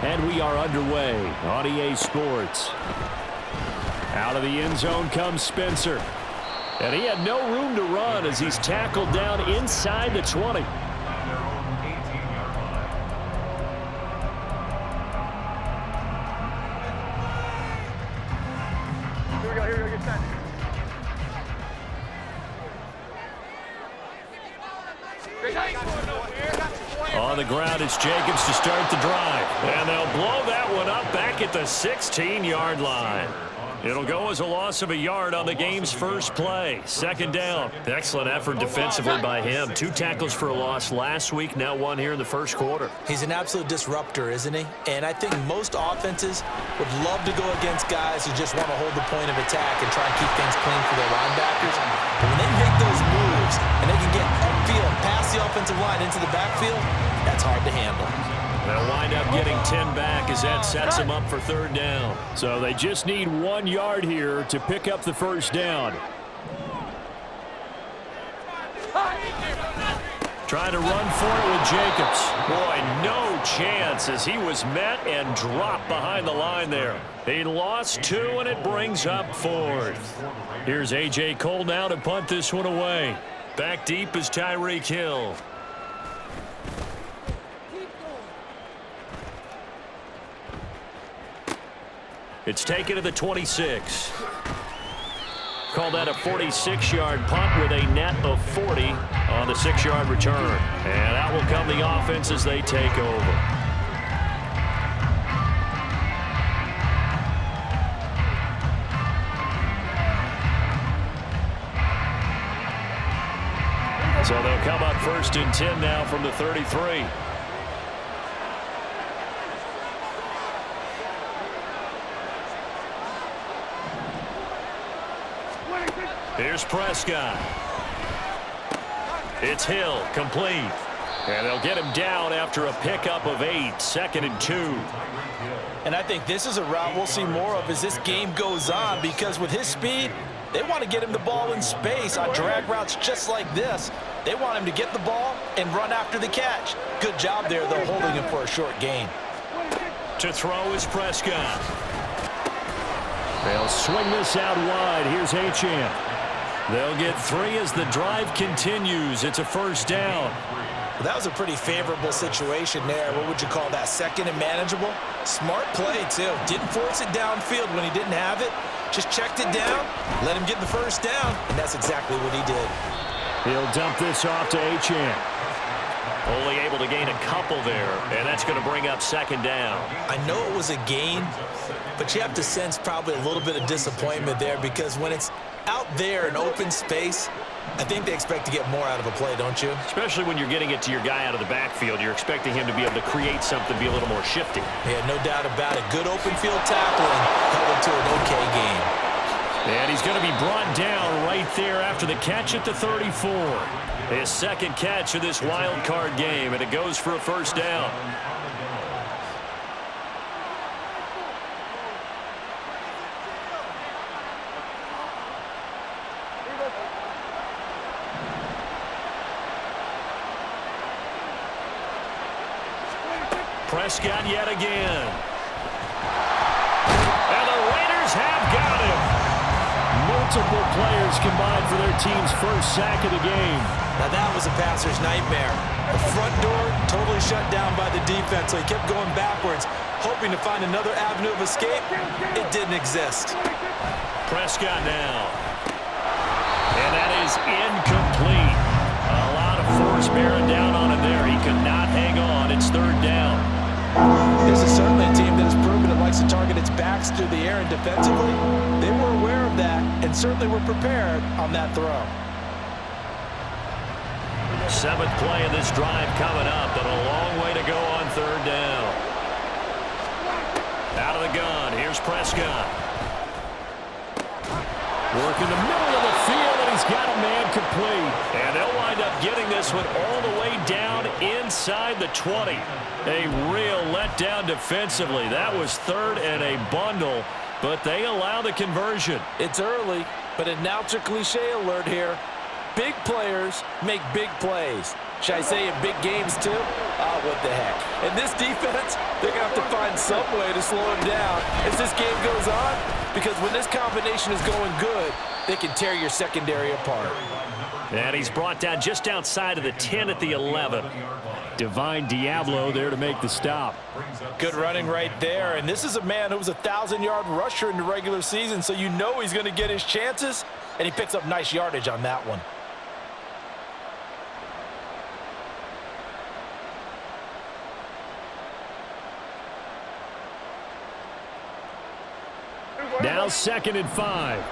and we are underway on EA Sports. Out of the end zone comes Spencer. And he had no room to run as he's tackled down inside the 20. Here we go, get set. On the ground, it's Jacobs to start the drive. And they'll blow that one up back at the 16-yard line. It'll go as a loss of a yard on the game's first play. Second down. Excellent effort defensively by him. 2 tackles for a loss last week, now 1 here in the first quarter. He's an absolute disruptor, isn't he? And I think most offenses would love to go against guys who just want to hold the point of attack and try and keep things clean for their linebackers. But when they make those moves and they can get upfield, past the offensive line into the backfield, that's hard to handle. They'll wind up getting 10 back as that sets them up for third down. So they just need 1 yard here to pick up the first down. Trying to run for it with Jacobs. Boy, no chance as he was met and dropped behind the line there. He lost 2, and it brings up 4th. Here's A.J. Cole now to punt this one away. Back deep is Tyreek Hill. It's taken to the 26. Call that a 46-yard punt with a net of 40 on the 6-yard return. And out will come the offense as they take over. So they'll come up 1st and 10 now from the 33. Here's Prescott. It's Hill, complete. And they'll get him down after a pickup of 8, 2nd and 2. And I think this is a route we'll see more of as this game goes on, because with his speed, they want to get him the ball in space on drag routes just like this. They want him to get the ball and run after the catch. Good job there, though, holding him for a short gain. To throw is Prescott. They'll swing this out wide. Here's Achane. They'll get 3 as the drive continues. It's a first down. Well, that was a pretty favorable situation there. What would you call that? 2nd and manageable? Smart play, too. Didn't force it downfield when he didn't have it. Just checked it down, let him get the first down, and that's exactly what he did. He'll dump this off to Achane. Only able to gain a couple there, and that's going to bring up 2nd down. I know it was a gain, but you have to sense probably a little bit of disappointment there, because when it's out there in open space, I think they expect to get more out of a play, don't you? Especially when you're getting it to your guy out of the backfield. You're expecting him to be able to create something, be a little more shifty. Yeah, no doubt about it. Good open field tackling held him to an okay game. And he's going to be brought down right there after the catch at the 34. His 2nd catch of this wild card game, and it goes for a first down. Prescott yet again. And the Raiders have got him. Multiple players combined for their team's first sack of the game. Now that was a passer's nightmare. The front door totally shut down by the defense, so he kept going backwards, hoping to find another avenue of escape. It didn't exist. Prescott now. And that is incomplete. A lot of force bearing down on him there. He could not hang on. It's 3rd down. This is certainly a team that has proven it likes to target its backs through the air, and defensively, they were aware of that and certainly were prepared on that throw. 7th play of this drive coming up, but a long way to go on 3rd down. Out of the gun, here's Prescott. Work in the middle of the field, and he's got a man complete. And they'll wind up getting this one all the way down inside the 20. A real letdown defensively. That was 3rd and a bundle, but they allow the conversion. It's early, but announcer cliche alert here. Big players make big plays. Should I say in big games too? Oh, what the heck. And this defense, they're going to have to some way to slow him down as this game goes on, because when this combination is going good, they can tear your secondary apart. And he's brought down just outside of the 10 at the 11. Divine Diablo there to make the stop. Good running right there, and this is a man who was a 1,000-yard rusher in the regular season, so you know he's going to get his chances, and he picks up nice yardage on that one. Now 2nd and 5.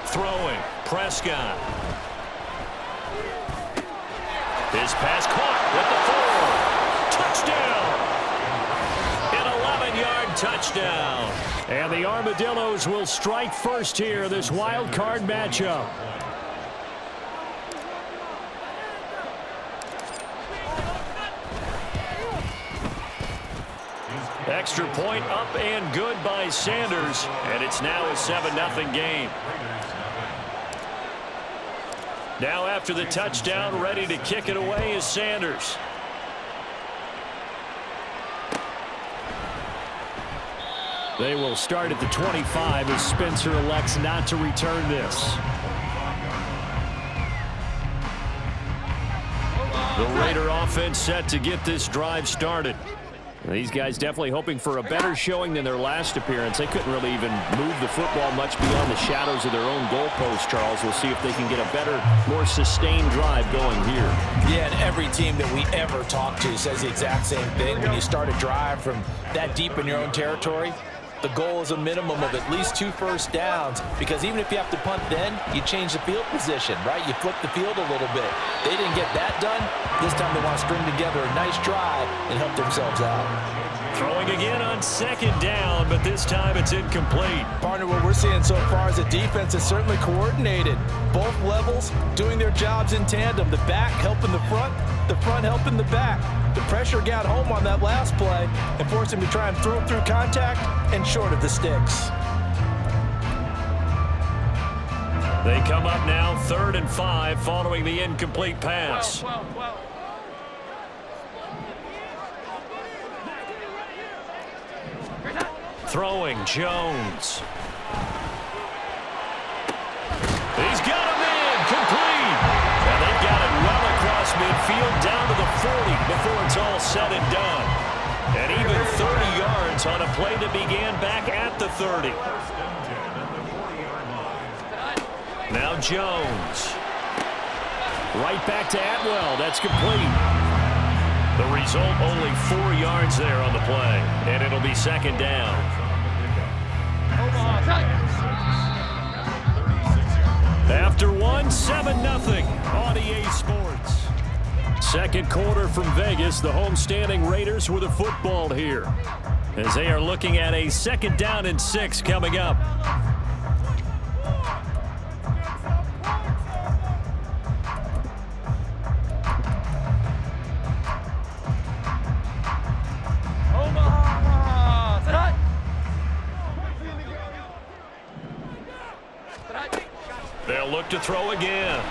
Throwing, Prescott. His pass caught with the 4. Touchdown! An 11-yard touchdown. And the Armadillos will strike first here, this wild card matchup. Extra point up and good by Sanders, and it's now a 7-0 game. Now after the touchdown, ready to kick it away is Sanders. They will start at the 25 as Spencer elects not to return this. The Raider offense set to get this drive started. These guys definitely hoping for a better showing than their last appearance. They couldn't really even move the football much beyond the shadows of their own goalpost, Charles. We'll see if they can get a better, more sustained drive going here. Yeah, and every team that we ever talk to says the exact same thing. When you start a drive from that deep in your own territory, the goal is a minimum of at least 2 first downs, because even if you have to punt then, you change the field position, right? You flip the field a little bit. They didn't get that done. This time they want to string together a nice drive and help themselves out. Throwing again on 2nd down, but this time it's incomplete. Partner, what we're seeing so far is the defense is certainly coordinated. Both levels doing their jobs in tandem. The back helping the front helping the back. The pressure got home on that last play and forced him to try and throw through contact and short of the sticks. They come up now 3rd and 5 following the incomplete pass. Throwing, Jones. He's got him in, complete. And they've got it well across midfield down to the 40 before it's all said and done. And even 30 yards on a play that began back at the 30. Now Jones. Right back to Atwell. That's complete. The result, only 4 yards there on the play. And it'll be 2nd down. After one, 7-0 on EA Sports. 2nd quarter from Vegas. The homestanding Raiders with a football here, as they are looking at a 2nd down and 6 coming up. They'll look to throw again.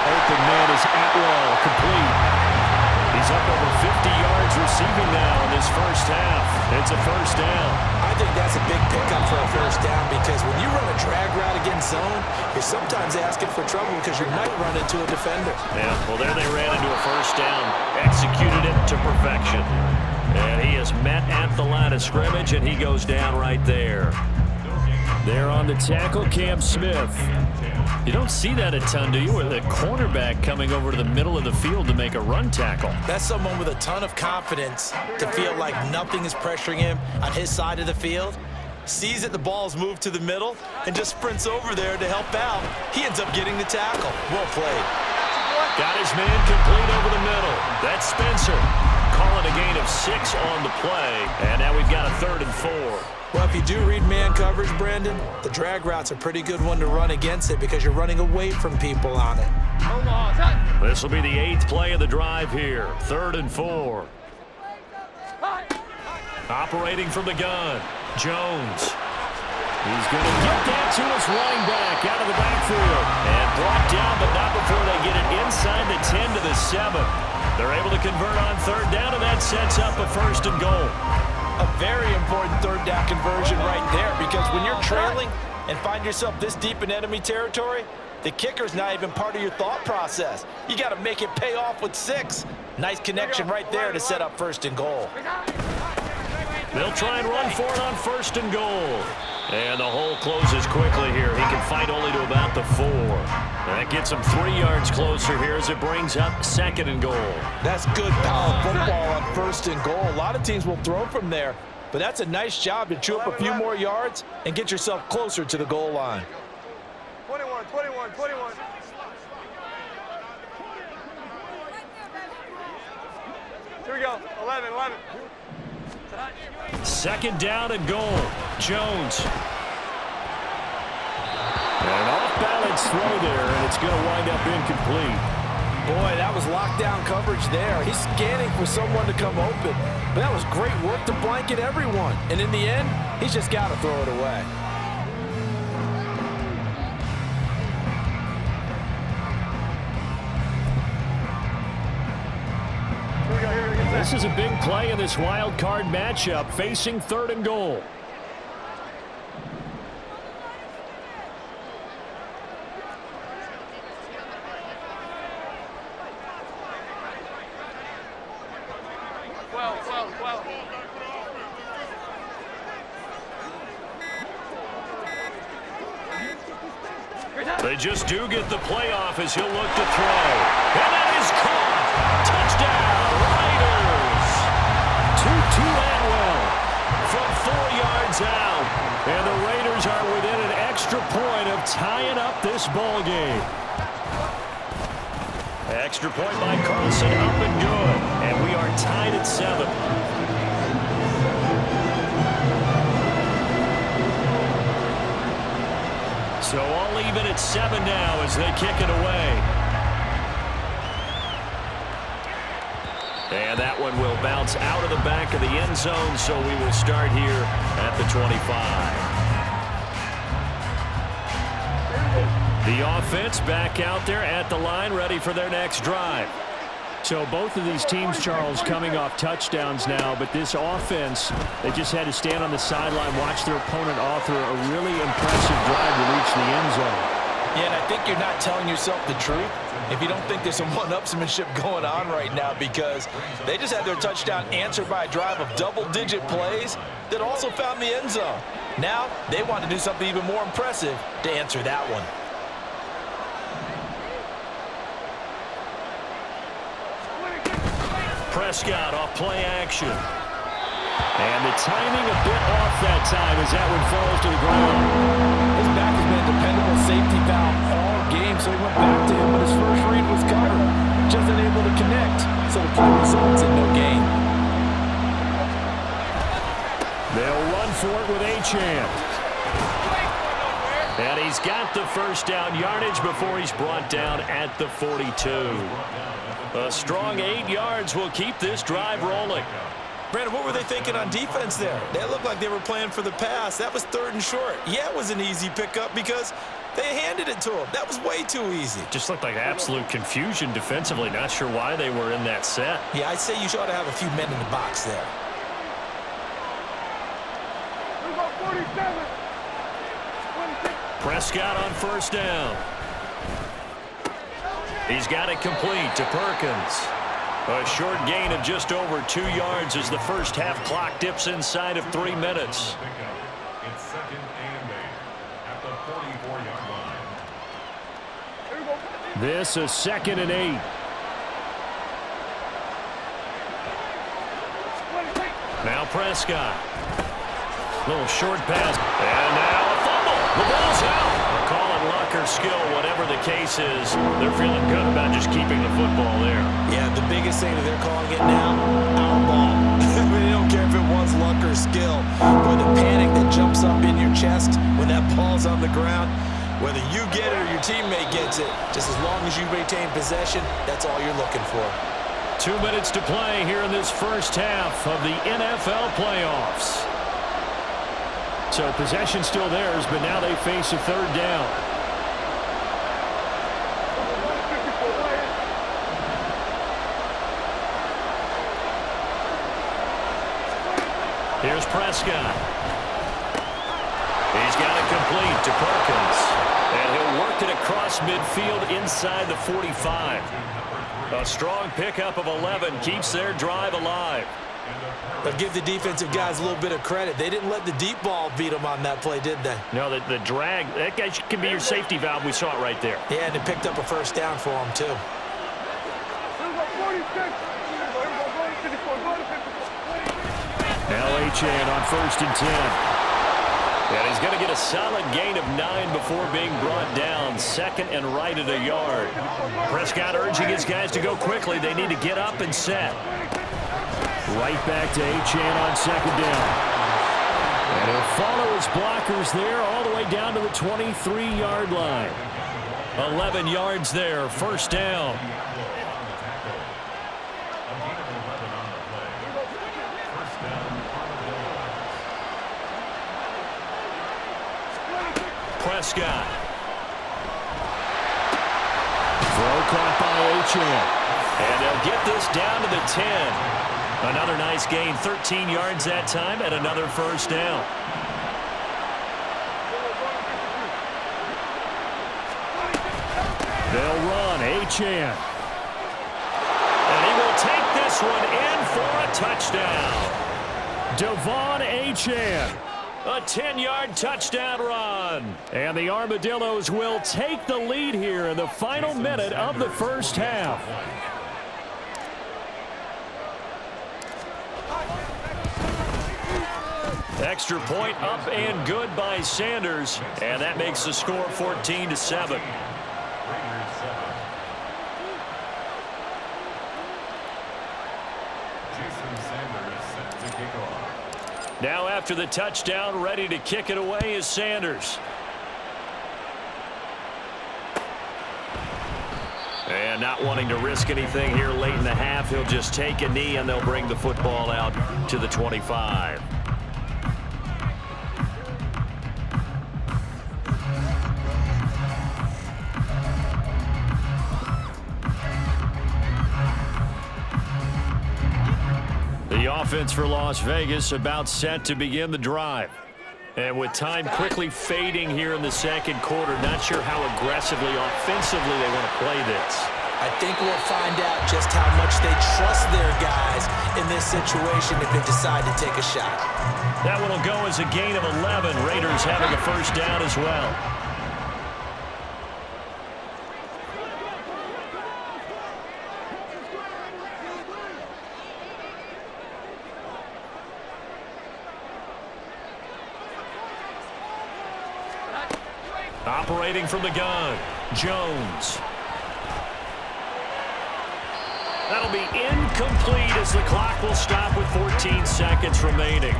Open man is Atwell, complete. He's up over 50 yards receiving now in this first half. It's a 1st down. I think that's a big pickup for a 1st down, because when you run a drag route against zone, you're sometimes asking for trouble because you might run into a defender. Yeah, well, there they ran into a 1st down, executed it to perfection. And he is met at the line of scrimmage, and he goes down right there. There on the tackle, Cam Smith. You don't see that a ton, do you? With a cornerback coming over to the middle of the field to make a run tackle. That's someone with a ton of confidence to feel like nothing is pressuring him on his side of the field. Sees that the ball's moved to the middle and just sprints over there to help out. He ends up getting the tackle. Well played. Got his man complete over the middle. That's Spencer. Calling a gain of 6 on the play. And now we've got a 3rd and 4. Well, if you do read man coverage, Brandon, the drag route's a pretty good one to run against it because you're running away from people on it. This will be the 8th play of the drive here. 3rd and 4. Operating from the gun, Jones. He's going to get that to his running back out of the backfield. And brought down, but not before they get it inside the 10 to the 7. They're able to convert on third down, and that sets up a 1st and goal. A very important third down conversion right there, because when you're trailing and find yourself this deep in enemy territory, the kicker's not even part of your thought process. You got to make it pay off with 6. Nice connection right there to set up 1st and goal. They'll try and run for it on 1st and goal. And the hole closes quickly here. He can fight only to about the 4. That gets him 3 yards closer here as it brings up 2nd and goal. That's good power football on 1st and goal. A lot of teams will throw from there, but that's a nice job to chew up a few more yards and get yourself closer to the goal line. 21, 21, 21. Here we go. 11, 11. 2nd down and goal. Jones. An off-balance throw there, and it's going to wind up incomplete. Boy, that was lockdown coverage there. He's scanning for someone to come open. But that was great work to blanket everyone. And in the end, he's just got to throw it away. This is a big play in this wild card matchup, facing 3rd and goal. They just do get the playoff as he'll look to throw. And that is caught. Touchdown, Raiders. To Atwell from 4 yards out. And the Raiders are within an extra point of tying up this ball game. Extra point by Carlson, up and good. And we are tied at 7. So all even at 7 now as they kick it away. And that one will bounce out of the back of the end zone, so we will start here at the 25. The offense back out there at the line, ready for their next drive. So both of these teams, Charles, coming off touchdowns now, but this offense, they just had to stand on the sideline, watch their opponent author a really impressive drive to reach the end zone. Yeah, and I think you're not telling yourself the truth if you don't think there's some one-upsmanship going on right now, because they just had their touchdown answered by a drive of double-digit plays that also found the end zone. Now they want to do something even more impressive to answer that one. Prescott off play action. And the timing a bit off that time as that one falls to the ground. His back has been a dependable safety valve all game, so he went back to him when his first read was covered. Just unable to connect, so the play results in no gain. They'll run for it with Achane. And he's got the 1st down yardage before he's brought down at the 42. A strong 8 yards will keep this drive rolling. Brandon, what were they thinking on defense there? They looked like they were playing for the pass. That was 3rd and short. Yeah, it was an easy pickup because they handed it to him. That was way too easy. Just looked like absolute confusion defensively. Not sure why they were in that set. Yeah, I'd say you ought to have a few men in the box there. Prescott on 1st down. He's got it complete to Perkins. A short gain of just over 2 yards as the first half clock dips inside of 3 minutes. It's 2nd and 8 at the 44-yard line. This is 2nd and 8. Now Prescott. Little short pass. And now a fumble. The ball's out. They're calling luck or skill, whatever the case is. They're feeling good about just keeping the football there. Yeah, the biggest thing that they're calling it now, our ball. They don't care if it was luck or skill. Boy, the panic that jumps up in your chest when that ball's on the ground, whether you get it or your teammate gets it, just as long as you retain possession, that's all you're looking for. 2 minutes to play here in this first half of the NFL playoffs. So possession still theirs, but now they face a third down. Here's Prescott. He's got it complete to Perkins. And he'll work it across midfield inside the 45. A strong pickup of 11 keeps their drive alive. But give the defensive guys a little bit of credit. They didn't let the deep ball beat them on that play, did they? No, the drag, that guy can be your safety valve. We saw it right there. Yeah, and it picked up a first down for them, too. Now Achane on 1st and 10. And he's going to get a solid gain of 9 before being brought down. 2nd and right at a yard. Prescott urging his guys to go quickly. They need to get up and set. Right back to Achane on 2nd down. And he'll follow his blockers there all the way down to the 23-yard line. 11 yards there, 1st down. Prescott. Throw caught by Achane. And they'll get this down to the 10. Another nice gain, 13 yards that time, and another 1st down. They'll run, Achane. And he will take this one in for a touchdown. Devon Achane. A 10-yard touchdown run. And the Armadillos will take the lead here in the final minute of the first half. Extra point up and good by Sanders. And that makes the score 14-7. Now after the touchdown, ready to kick it away is Sanders. And not wanting to risk anything here late in the half, he'll just take a knee and they'll bring the football out to the 25. The offense for Las Vegas about set to begin the drive. And with time quickly fading here in the second quarter, not sure how aggressively, offensively they want to play this. I think we'll find out just how much they trust their guys in this situation if they decide to take a shot. That one will go as a gain of 11. Raiders having a 1st down as well. Operating from the gun, Jones. That'll be incomplete as the clock will stop with 14 seconds remaining.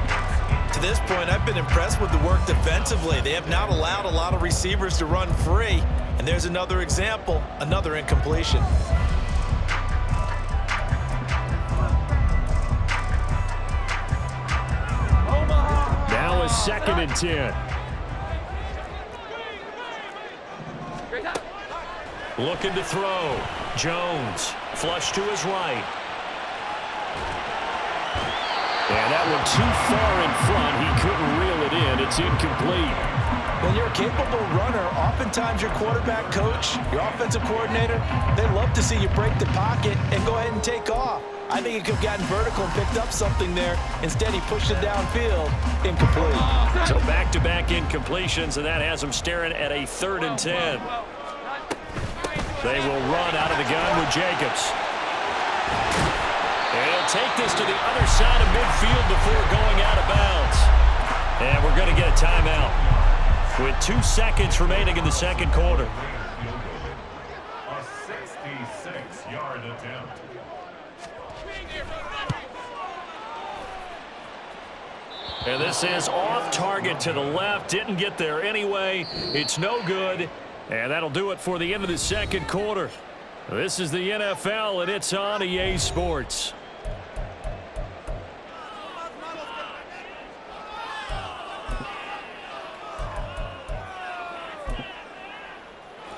To this point, I've been impressed with the work defensively. They have not allowed a lot of receivers to run free. And there's another example, another incompletion. Now a 2nd and 10. Looking to throw. Jones. Flush to his right. And that one too far in front. He couldn't reel it in. It's incomplete. When you're a capable runner, oftentimes your quarterback coach, your offensive coordinator, they love to see you break the pocket and go ahead and take off. I think he could have gotten vertical and picked up something there. Instead, he pushed it downfield. Incomplete. So back-to-back incompletions, and that has him staring at a 3rd and 10. They will run out of the gun with Jacobs. And he'll take this to the other side of midfield before going out of bounds. And we're going to get a timeout with 2 seconds remaining in the second quarter. A 66-yard attempt. And this is off target to the left. Didn't get there anyway. It's no good. And that'll do it for the end of the second quarter. This is the NFL, and it's on EA Sports.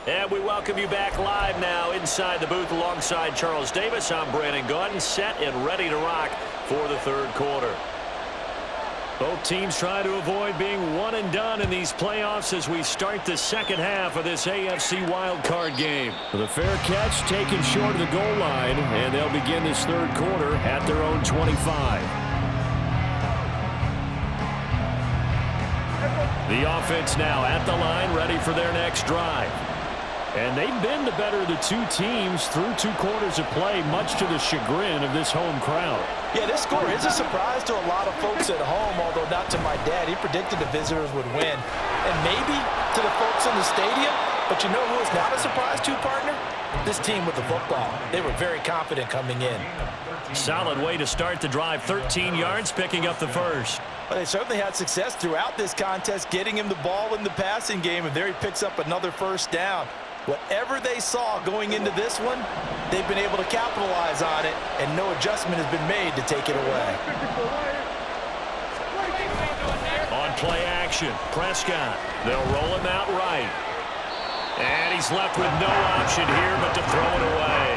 And we welcome you back live now inside the booth alongside Charles Davis. I'm Brandon Gaudin, set and ready to rock for the third quarter. Both teams try to avoid being one and done in these playoffs as we start the second half of this AFC wildcard game. The fair catch taken short of the goal line, and they'll begin this third quarter at their own 25. The offense now at the line, ready for their next drive. And they've been the better of the two teams through 2 quarters of play, much to the chagrin of this home crowd. Yeah, this score is a surprise to a lot of folks at home, although not to my dad. He predicted the visitors would win. And maybe to the folks in the stadium, but you know who is not a surprise to, partner? This team with the football. They were very confident coming in. Solid way to start the drive, 13 yards, picking up the first. Well, they certainly had success throughout this contest, getting him the ball in the passing game, and there he picks up another first down. Whatever they saw going into this one, they've been able to capitalize on it, and no adjustment has been made to take it away. On play action, Prescott. They'll roll him out right. And he's left with no option here but to throw it away.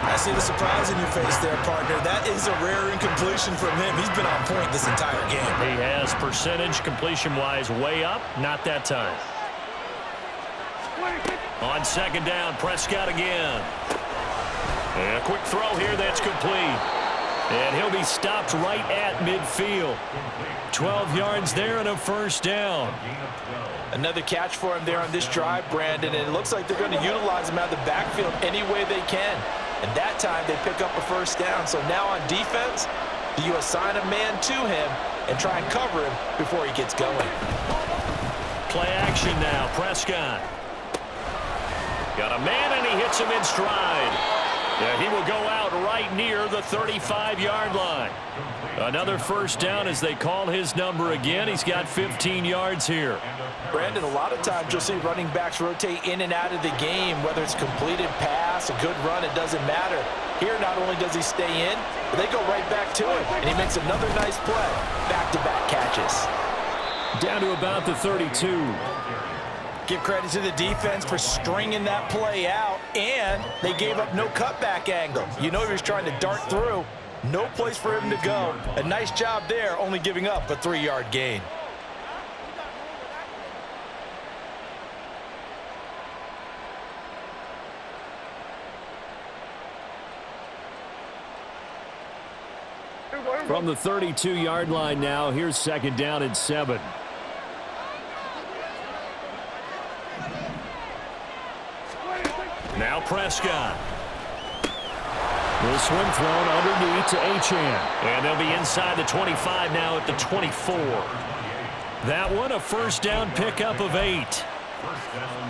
I see the surprise in your face there, partner. That is a rare incompletion from him. He's been on point this entire game. He has percentage completion-wise way up, not that time. On second down, Prescott again. And a quick throw here that's complete. And he'll be stopped right at midfield. 12 yards there and a first down. Another catch for him there on this drive, Brandon, and it looks like they're going to utilize him out of the backfield any way they can. And that time they pick up a first down. So now on defense, do you assign a man to him and try and cover him before he gets going? Play action now, Prescott. Got a man, and he hits him in stride. Yeah, he will go out right near the 35-yard line. Another first down as they call his number again. He's got 15 yards here. Brandon, a lot of times you'll see running backs rotate in and out of the game, whether it's completed pass, a good run, it doesn't matter. Here, not only does he stay in, but they go right back to him, and he makes another nice play. Back-to-back catches. Down to about the 32. Give credit to the defense for stringing that play out, and they gave up no cutback angle. You know he was trying to dart through. No place for him to go. A nice job there, only giving up a 3-yard gain. From the 32-yard line now, here's second down and 7. Now Prescott. The swing thrown underneath to Achane. And they'll be inside the 25 now at the 24. That one a first down pickup of 8.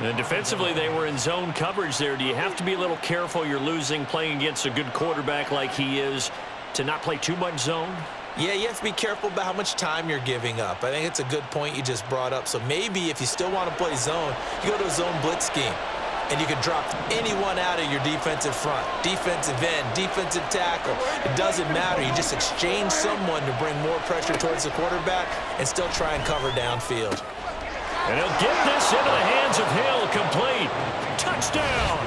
And defensively they were in zone coverage there. Do you have to be a little careful you're losing playing against a good quarterback like he is to not play too much zone? Yeah, you have to be careful about how much time you're giving up. I think it's a good point you just brought up. So maybe if you still want to play zone, you go to a zone blitz scheme. And you can drop anyone out of your defensive front, defensive end, defensive tackle. It doesn't matter. You just exchange someone to bring more pressure towards the quarterback and still try and cover downfield. And he'll get this into the hands of Hill, complete. Touchdown!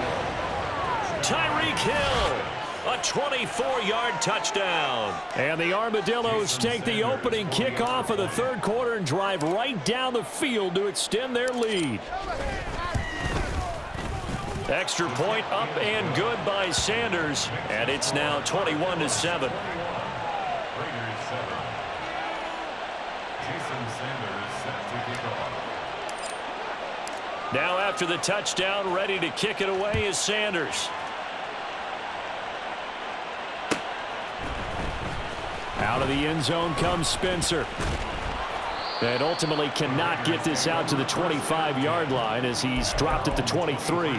Tyreek Hill, a 24-yard touchdown. And the Armadillos take the opening kickoff of the third quarter and drive right down the field to extend their lead. Extra point up and good by Sanders, and it's now 21-7. Now after the touchdown, ready to kick it away is Sanders. Out of the end zone comes Spencer. And ultimately cannot get this out to the 25-yard line as he's dropped at the 23.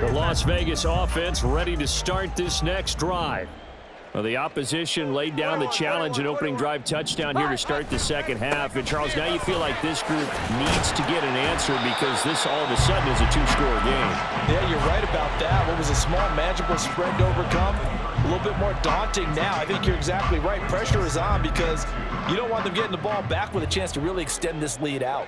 The Las Vegas offense ready to start this next drive. Well, the opposition laid down the challenge and opening drive touchdown here to start the second half. And, Charles, now you feel like this group needs to get an answer because this all of a sudden is a two-score game. Yeah, you're right about that. What was a small, manageable spread to overcome, a little bit more daunting now. I think you're exactly right. Pressure is on because you don't want them getting the ball back with a chance to really extend this lead out.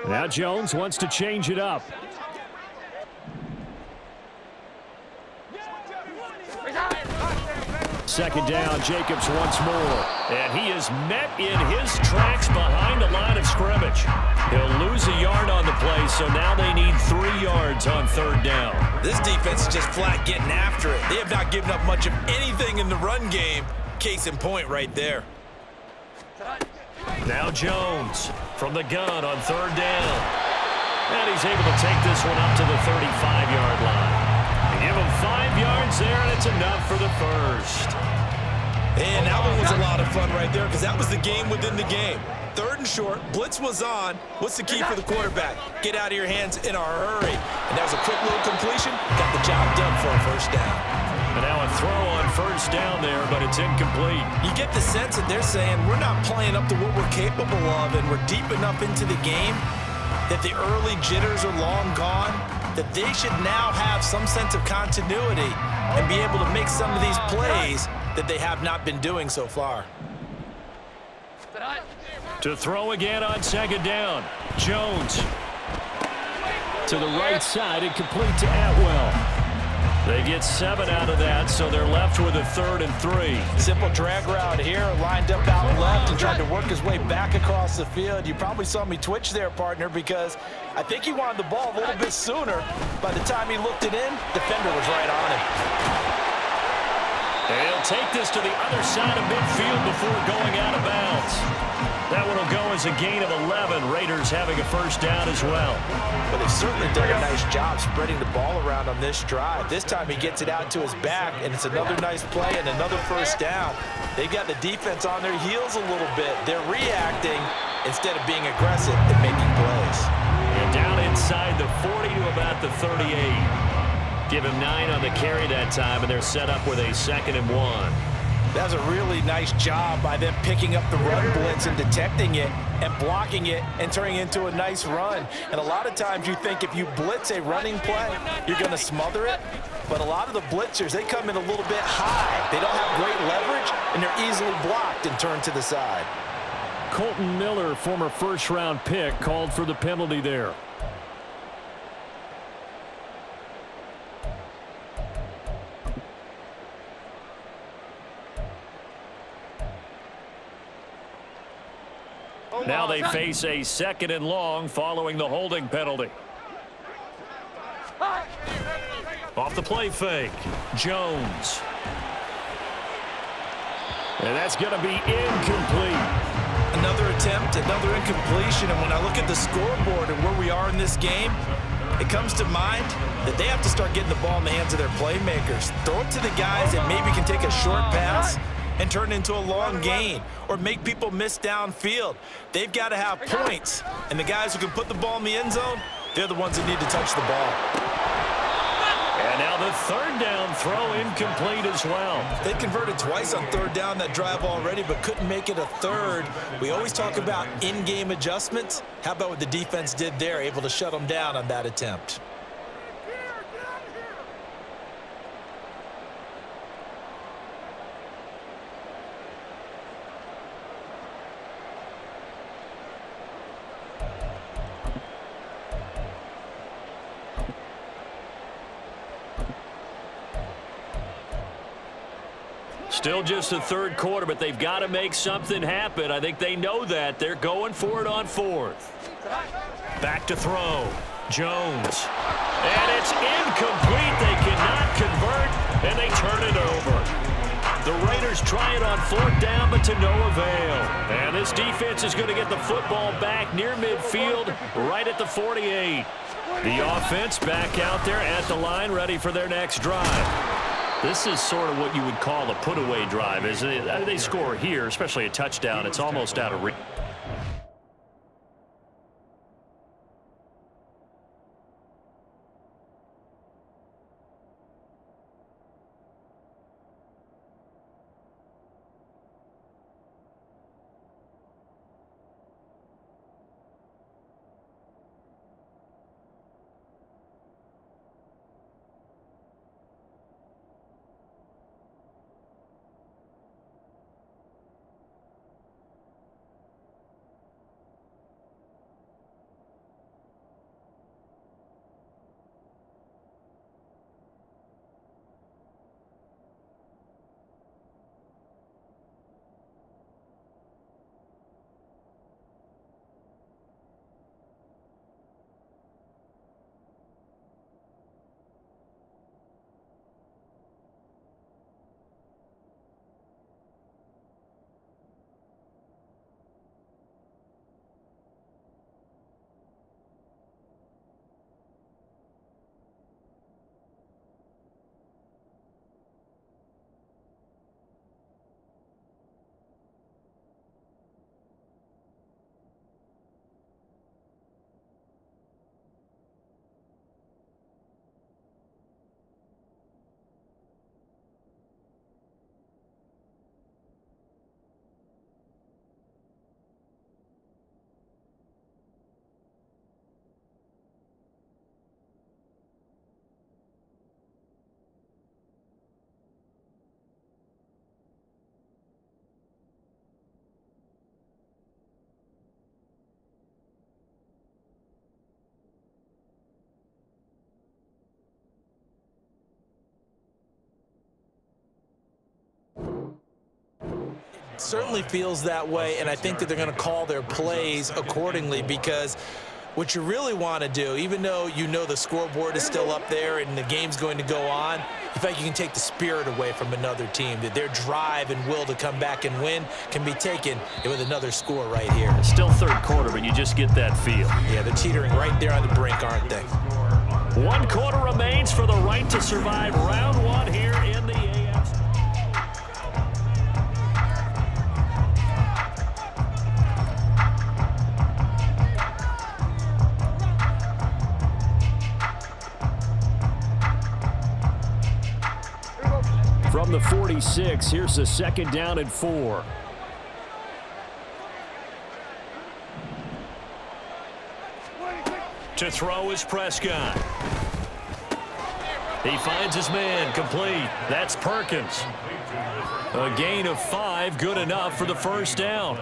Now Jones wants to change it up. Second down, Jacobs once more. And he is met in his tracks behind the line of scrimmage. He'll lose a yard on the play, so now they need 3 yards on third down. This defense is just flat getting after it. They have not given up much of anything in the run game. Case in point right there. Now Jones from the gun on third down. And he's able to take this one up to the 35-yard line. Give him 5 yards there, and it's enough for the first. And that one was a lot of fun right there because that was the game within the game. Third and short, blitz was on. What's the key for the quarterback? Get out of your hands in a hurry. And that was a quick little completion. Got the job done for a first down. And now a throw on first down there, but it's incomplete. You get the sense that they're saying we're not playing up to what we're capable of, and we're deep enough into the game that the early jitters are long gone, that they should now have some sense of continuity and be able to make some of these plays that they have not been doing so far. To throw again on second down. Jones to the right side and complete to Atwell. They get 7 out of that, so they're left with a 3rd and 3. Simple drag route here, lined up out left and tried to work his way back across the field. You probably saw me twitch there, partner, because I think he wanted the ball a little bit sooner. By the time he looked it in, defender was right on him. And he'll take this to the other side of midfield before going out of bounds. That one will go as a gain of 11. Raiders having a first down as well. But they've certainly done a nice job spreading the ball around on this drive. This time he gets it out to his back, and it's another nice play and another first down. They've got the defense on their heels a little bit. They're reacting instead of being aggressive and making plays. And down inside the 40 to about the 38. Give him 9 on the carry that time, and they're set up with a 2nd and 1. That was a really nice job by them picking up the run blitz and detecting it and blocking it and turning it into a nice run. And a lot of times you think if you blitz a running play, you're going to smother it. But a lot of the blitzers, they come in a little bit high. They don't have great leverage, and they're easily blocked and turned to the side. Colton Miller, former first-round pick, called for the penalty there. Now they face a 2nd and long following the holding penalty. Off the play fake, Jones. And that's going to be incomplete. Another attempt, another incompletion, and when I look at the scoreboard and where we are in this game, it comes to mind that they have to start getting the ball in the hands of their playmakers. Throw it to the guys that maybe can take a short pass and turn it into a long gain or make people miss downfield. They've got to have points, and the guys who can put the ball in the end zone, they're the ones that need to touch the ball. And now the 3rd down throw incomplete as well. They converted twice on 3rd down that drive already, but couldn't make it a 3rd. We always talk about in-game adjustments. How about what the defense did there, able to shut them down on that attempt? Still just the 3rd quarter, but they've got to make something happen. I think they know that. They're going for it on 4th. Back to throw. Jones. And it's incomplete. They cannot convert, and they turn it over. The Raiders try it on 4th down, but to no avail. And this defense is going to get the football back near midfield, right at the 48. The offense back out there at the line, ready for their next drive. This is sort of what you would call a put-away drive, isn't it? They score here, especially a touchdown. It's almost out of reach. Certainly feels that way, and I think that they're going to call their plays accordingly, because what you really want to do, even though you know the scoreboard is still up there and the game's going to go on, you feel like you can take the spirit away from another team, that their drive and will to come back and win can be taken with another score right here. Still third quarter, but you just get that feel. Yeah, they're teetering right there on the brink, aren't they? 1 quarter remains for the right to survive round 1 here in the AFC. From the 46, here's a 2nd down and 4. To throw is Prescott. He finds his man, complete. That's Perkins. A gain of 5, good enough for the 1st down.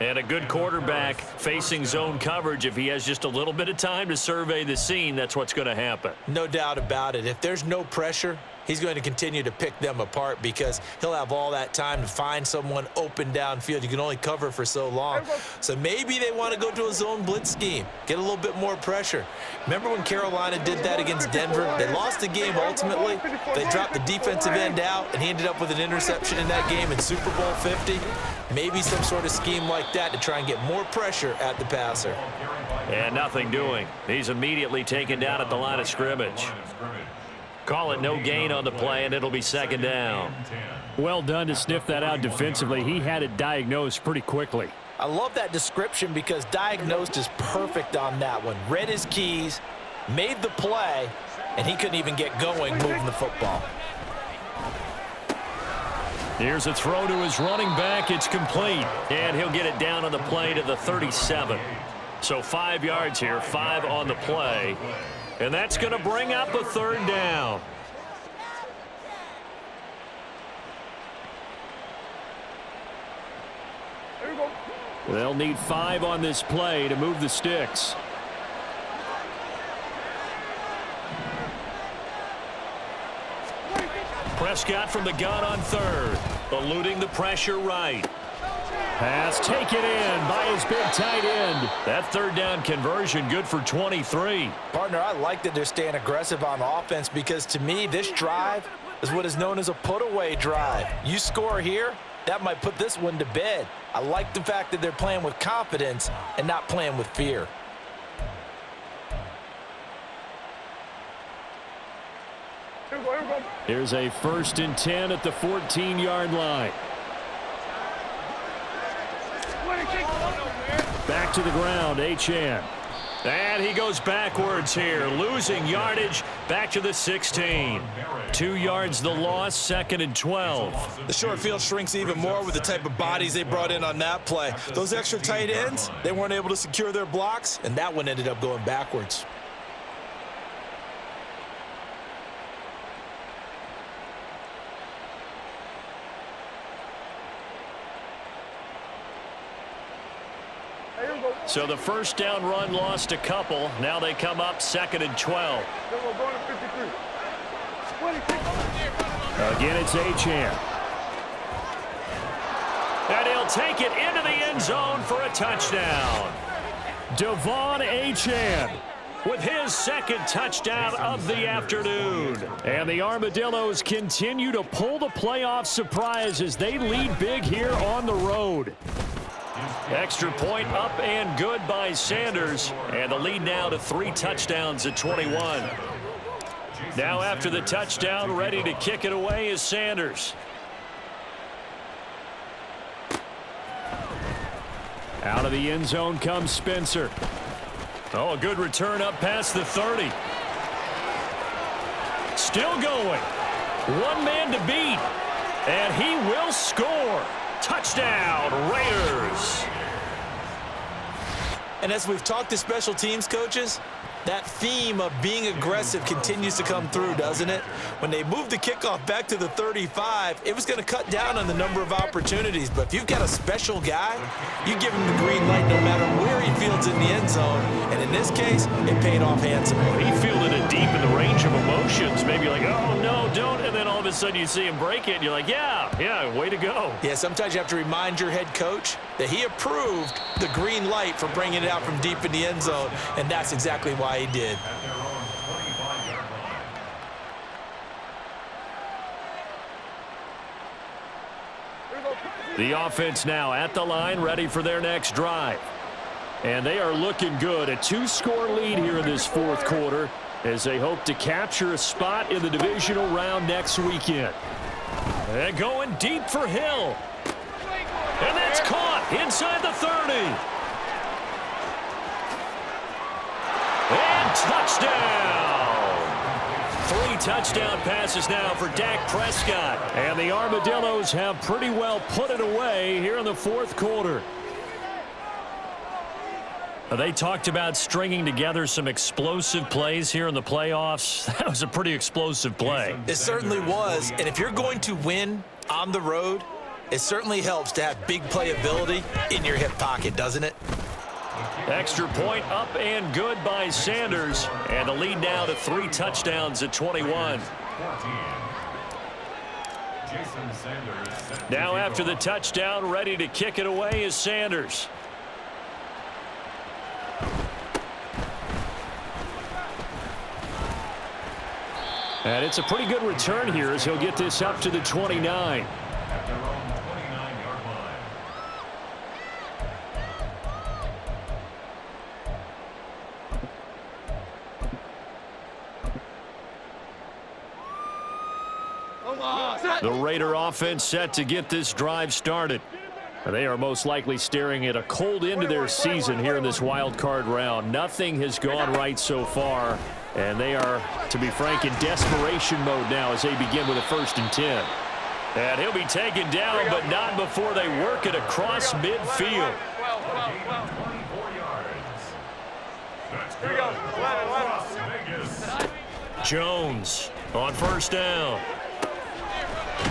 And a good quarterback facing zone coverage. If he has just a little bit of time to survey the scene, that's what's going to happen. No doubt about it. If there's no pressure, he's going to continue to pick them apart, because he'll have all that time to find someone open downfield. You can only cover for so long. So maybe they want to go to a zone blitz scheme, get a little bit more pressure. Remember when Carolina did that against Denver? They lost the game ultimately. They dropped the defensive end out, and he ended up with an interception in that game in Super Bowl 50. Maybe some sort of scheme like that to try and get more pressure at the passer. And nothing doing. He's immediately taken down at the line of scrimmage. Call it no gain on the play, and it'll be 2nd down. Well done to sniff that out defensively. He had it diagnosed pretty quickly. I love that description, because diagnosed is perfect on that one. Read his keys, made the play, and he couldn't even get going moving the football. Here's a throw to his running back. It's complete, and he'll get it down on the play to the 37. So 5 yards here, 5 on the play. And that's going to bring up a 3rd down. They'll need 5 on this play to move the sticks. Prescott from the gun on 3rd, eluding the pressure right. Pass taken in by his big tight end. That 3rd down conversion good for 23. Partner, I like that they're staying aggressive on offense, because to me, this drive is what is known as a put-away drive. You score here, that might put this one to bed. I like the fact that they're playing with confidence and not playing with fear. Here's a 1st and 10 at the 14-yard line. Back to the ground, Achane. And he goes backwards here, losing yardage back to the 16. 2 yards the loss, 2nd and 12. The short field shrinks even more with the type of bodies they brought in on that play. Those extra tight ends, they weren't able to secure their blocks, and that one ended up going backwards. So the 1st down run lost a couple. Now they come up 2nd and 12. Again, it's Achane. And he'll take it into the end zone for a touchdown. Devon Achane with his 2nd touchdown of the afternoon. And the Armadillos continue to pull the playoff surprise as they lead big here on the road. Extra point up and good by Sanders. And the lead now to 3 touchdowns at 21. Now after the touchdown, ready to kick it away is Sanders. Out of the end zone comes Spencer. Oh, a good return up past the 30. Still going. 1 man to beat. And he will score. Touchdown, Raiders. And as we've talked to special teams coaches, that theme of being aggressive continues to come through, doesn't it? When they moved the kickoff back to the 35, it was going to cut down on the number of opportunities. But if you've got a special guy, you give him the green light no matter where he fields in the end zone, and in this case, it paid off handsomely. He fielded it deep in the range of emotions, maybe like, oh, no, don't, and then all of a sudden you see him break it, and you're like, yeah, way to go. Yeah, sometimes you have to remind your head coach that he approved the green light for bringing it out from deep in the end zone, and that's exactly why he did. At their own 25-yard line. The offense now at the line, ready for their next drive. And they are looking good. A 2-score lead here in this fourth quarter as they hope to capture a spot in the divisional round next weekend. And going deep for Hill. And that's caught inside the 30. And touchdown. 3 touchdown passes now for Dak Prescott. And the Armadillos have pretty well put it away here in the fourth quarter. They talked about stringing together some explosive plays here in the playoffs. That was a pretty explosive play. It certainly was, and if you're going to win on the road, it certainly helps to have big playability in your hip pocket, doesn't it? Extra point up and good by Sanders. And the lead now to 3 touchdowns at 21. Now after the touchdown, ready to kick it away is Sanders. And it's a pretty good return here as he'll get this up to the 29. At their own 29-yard line. The Raider offense set to get this drive started. They are most likely staring at a cold end to their season here in this wild card round. Nothing has gone right so far, and they are, to be frank, in desperation mode now as they begin with a 1st and 10. And he'll be taken down, but not before they work it across midfield. 24 yards. That's Here we go. 11, 11. Vegas. Jones on 1st down.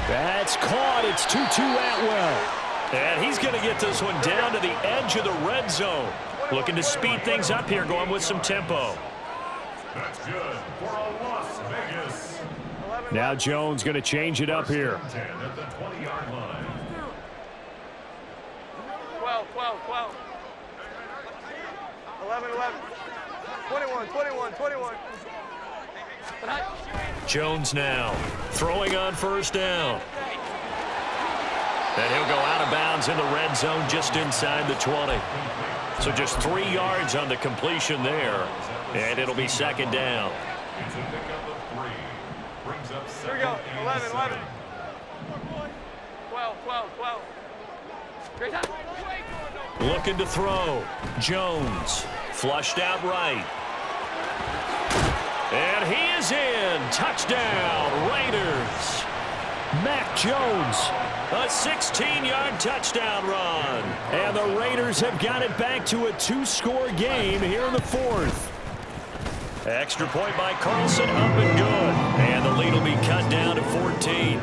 That's caught. It's Tutu Atwell. And he's going to get this one down to the edge of the red zone. Looking to speed things up here, going with some tempo. That's good for a Las Vegas. Now Jones going to change it up here. 10 at the 20-yard line. 12, 12, 12. 11, 11. 21, 21, 21. Jones now throwing on 1st down. And he'll go out of bounds in the red zone just inside the 20. So just 3 yards on the completion there. And it'll be 2nd down. It's a pickup of 3. Brings up Here we go. 2nd and 11, 7. 11. 12, 12, 12. Great time. Looking to throw. Jones flushed out right. And he is in. Touchdown, Raiders. Mac Jones, a 16-yard touchdown run. And the Raiders have got it back to a 2-score game here in the 4th. Extra point by Carlson, up and good. And the lead will be cut down to 14.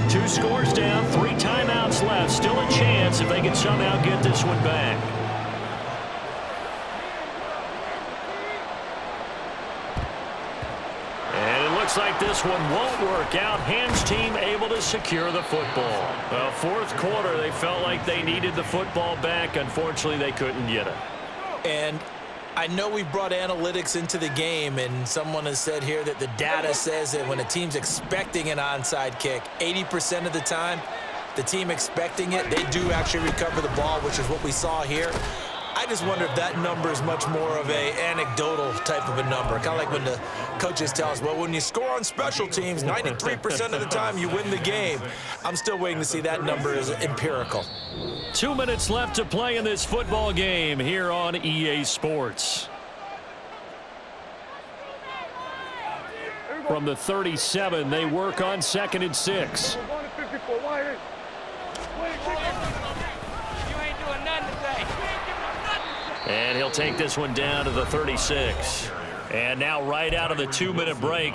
Two scores down, 3 timeouts left. Still a chance if they can somehow get this one back. And it looks like this one won't work out. Hams team able to secure the football. Well, 4th quarter, they felt like they needed the football back. Unfortunately, they couldn't get it. And I know we brought analytics into the game, and someone has said here that the data says that when a team's expecting an onside kick, 80% of the time, the team expecting it, they do actually recover the ball, which is what we saw here. I just wonder if that number is much more of a anecdotal type of a number. Kind of like when the coaches tell us, well, when you score on special teams, 93% of the time you win the game. I'm still waiting to see that number is empirical. 2 minutes left to play in this football game here on EA Sports. From the 37, they work on 2nd and 6. And he'll take this one down to the 36. And now right out of the 2-minute break,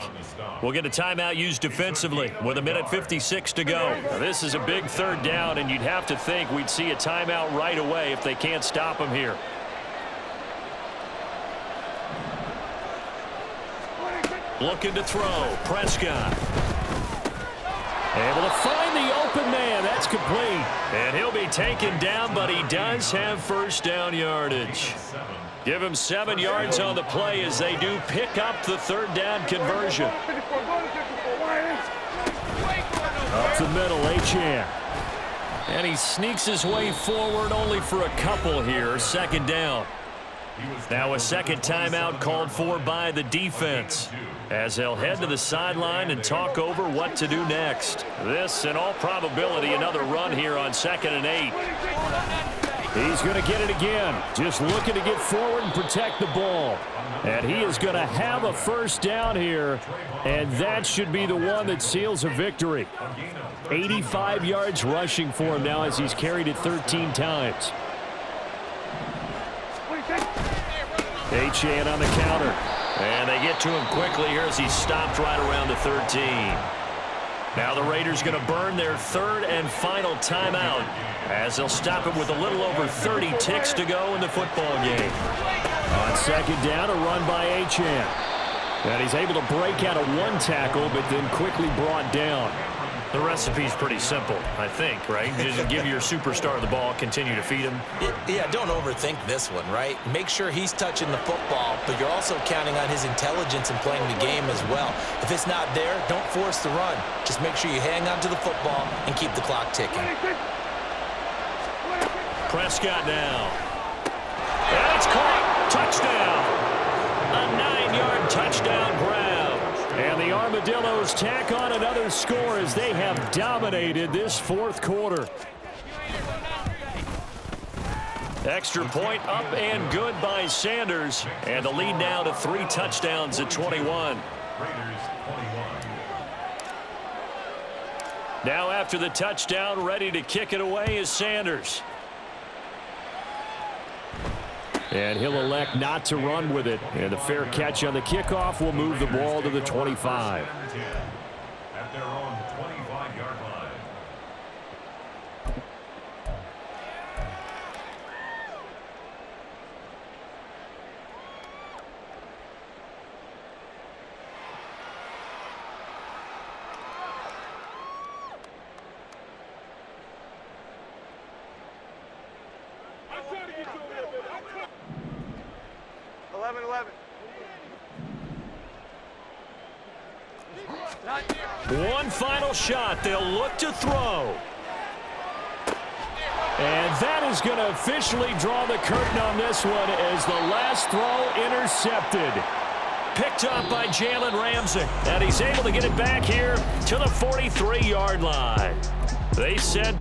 we'll get a timeout used defensively with 1:56 to go. Now, this is a big third down, and you'd have to think we'd see a timeout right away if they can't stop him here. Looking to throw. Prescott. Able to find the open man. That's complete. And he'll be taken down, but he does have first down yardage. Give him 7 yards on the play as they do pick up the third down conversion. Up the middle, Achane. And he sneaks his way forward only for a couple here. Second down. Now a second timeout called for by the defense as they'll head to the sideline and talk over what to do next. This, in all probability, another run here on 2nd and 8. He's going to get it again. Just looking to get forward and protect the ball. And he is going to have a first down here, and that should be the one that seals a victory. 85 yards rushing for him now as he's carried it 13 times. Achane on the counter. And they get to him quickly here as he's stopped right around the 13. Now the Raiders going to burn their third and final timeout as they'll stop it with a little over 30 ticks to go in the football game. On second down, a run by Achane. And he's able to break out of one tackle, but then quickly brought down. The recipe's pretty simple, I think, right? Just give your superstar the ball, continue to feed him. Yeah, don't overthink this one, right? Make sure he's touching the football, but you're also counting on his intelligence in playing the game as well. If it's not there, don't force the run. Just make sure you hang on to the football and keep the clock ticking. Prescott now. And it's caught. Touchdown. A 9-yard touchdown grab. And the Armadillos tack on another score as they have dominated this fourth quarter. Extra point up and good by Sanders. And the lead now to 3 touchdowns at 21. Now after the touchdown, ready to kick it away is Sanders. And he'll elect not to run with it. And a fair catch on the kickoff will move the ball to the 25. At their own 25-yard line. One final shot. They'll look to throw. And that is going to officially draw the curtain on this one as the last throw intercepted. Picked up by Jalen Ramsey. And he's able to get it back here to the 43-yard line. They said